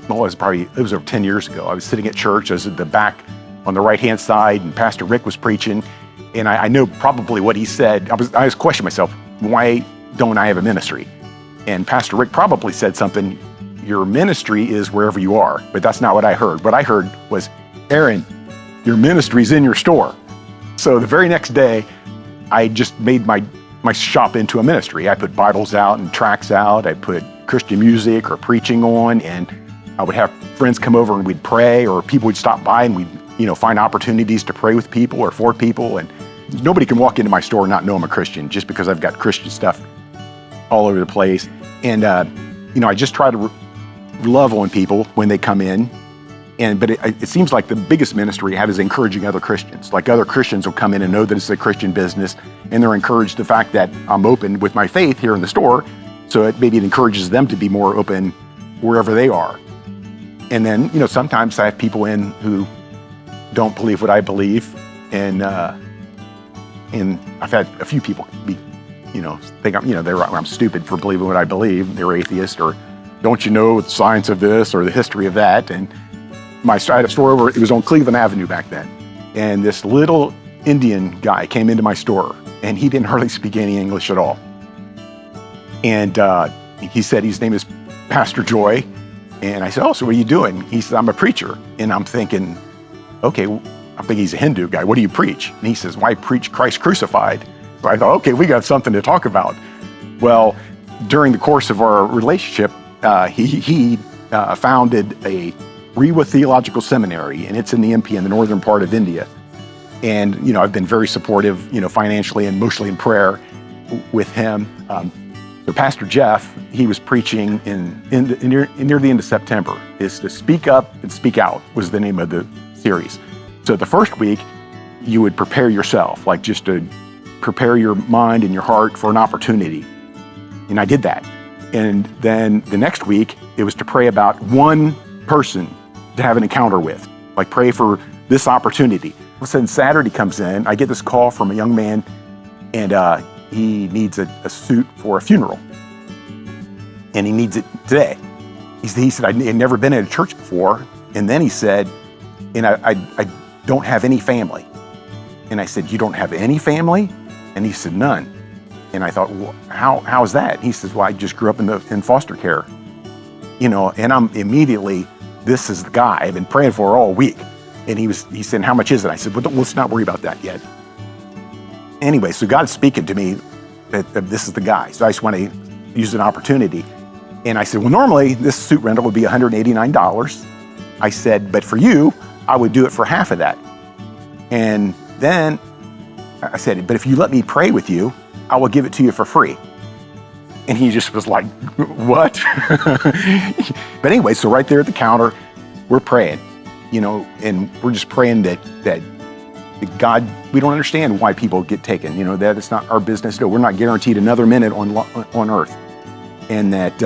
well, it was over 10 years ago. I was sitting at church. I was at the back on the right-hand side, and Pastor Rick was preaching. And I know probably what he said. I was questioning myself, why don't I have a ministry? And Pastor Rick probably said something, your ministry is wherever you are. But that's not what I heard. What I heard was, Aaron, your ministry's in your store. So the very next day, I just made my shop into a ministry. I put Bibles out and tracts out. I put Christian music or preaching on, and I would have friends come over and we'd pray, or people would stop by and we'd find opportunities to pray with people or for people. And nobody can walk into my store and not know I'm a Christian just because I've got Christian stuff all over the place. And, I just try to love on people when they come in. But it seems like the biggest ministry I have is encouraging other Christians. Like other Christians will come in and know that it's a Christian business, and they're encouraged the fact that I'm open with my faith here in the store. So maybe it encourages them to be more open wherever they are. And then, sometimes I have people in who don't believe what I believe. And I've had a few people think I'm stupid for believing what I believe. They're atheist, or don't you know the science of this or the history of that? And I had a store over, it was on Cleveland Avenue back then. And this little Indian guy came into my store, and he didn't hardly speak any English at all. And he said his name is Pastor Joy. And I said, oh, so what are you doing? He said, I'm a preacher. And I'm thinking, okay, I think he's a Hindu guy. What do you preach? And he says, well, I preach Christ crucified. So I thought, okay, we got something to talk about. Well, during the course of our relationship, he founded a Rewa Theological Seminary, and it's in the MP in the northern part of India. And, I've been very supportive, financially and mostly in prayer with him. So Pastor Jeff, he was preaching near the end of September. Is to Speak Up and Speak Out was the name of the series. So the first week, you would prepare yourself, like just to prepare your mind and your heart for an opportunity. And I did that. And then the next week, it was to pray about one person to have an encounter with, like pray for this opportunity. All of a sudden, Saturday comes in, I get this call from a young man, and he needs a suit for a funeral. And he needs it today. He said, I had never been at a church before. And then he said, and I don't have any family. And I said, you don't have any family? And he said, none. And I thought, well, how is that? He says, well, I just grew up in foster care. And I'm immediately, this is the guy I've been praying for all week. And he said, how much is it? I said, well, let's not worry about that yet. Anyway, so God's speaking to me that this is the guy. So I just want to use an opportunity. And I said, well, normally this suit rental would be $189. I said, but for you, I would do it for half of that. And then I said, but if you let me pray with you, I will give it to you for free. And he just was like, what? But anyway, so right there at the counter, we're praying, and we're just praying that God, we don't understand why people get taken, that it's not our business. No, we're not guaranteed another minute on earth. And that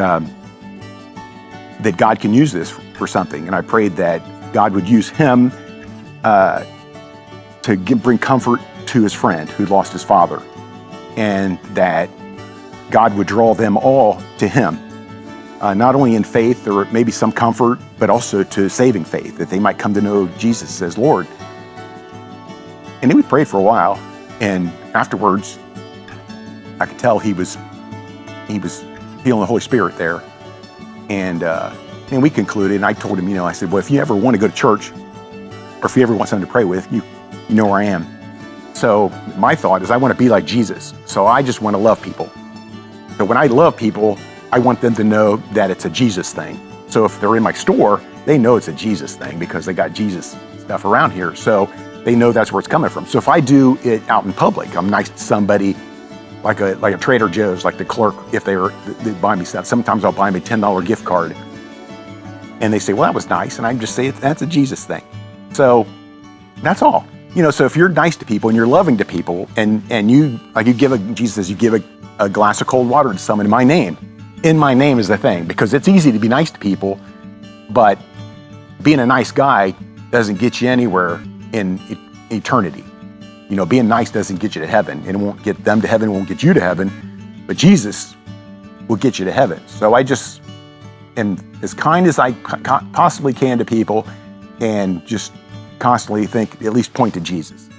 God can use this for something. And I prayed that God would use him to bring comfort to his friend who lost his father, and that God would draw them all to him, not only in faith or maybe some comfort, but also to saving faith, that they might come to know Jesus as Lord. And then we prayed for a while, and afterwards, I could tell he was feeling the Holy Spirit there. And we concluded, and I told him, I said, well, if you ever want to go to church, or if you ever want something to pray with, you know where I am. So my thought is I want to be like Jesus. So I just want to love people. So when I love people, I want them to know that it's a Jesus thing. So if they're in my store, they know it's a Jesus thing because they got Jesus stuff around here. So they know that's where it's coming from. So if I do it out in public, I'm nice to somebody like a Trader Joe's, like the clerk, if they buy me stuff. Sometimes I'll buy them a $10 gift card. And they say, well, that was nice. And I just say, that's a Jesus thing. So that's all. So if you're nice to people and you're loving to people, and you give Jesus says, you give a glass of cold water to someone in my name. In my name is the thing, because it's easy to be nice to people, but being a nice guy doesn't get you anywhere in eternity. Being nice doesn't get you to heaven, and it won't get them to heaven, it won't get you to heaven, but Jesus will get you to heaven. So I just am as kind as I possibly can to people and just constantly think, at least point to Jesus.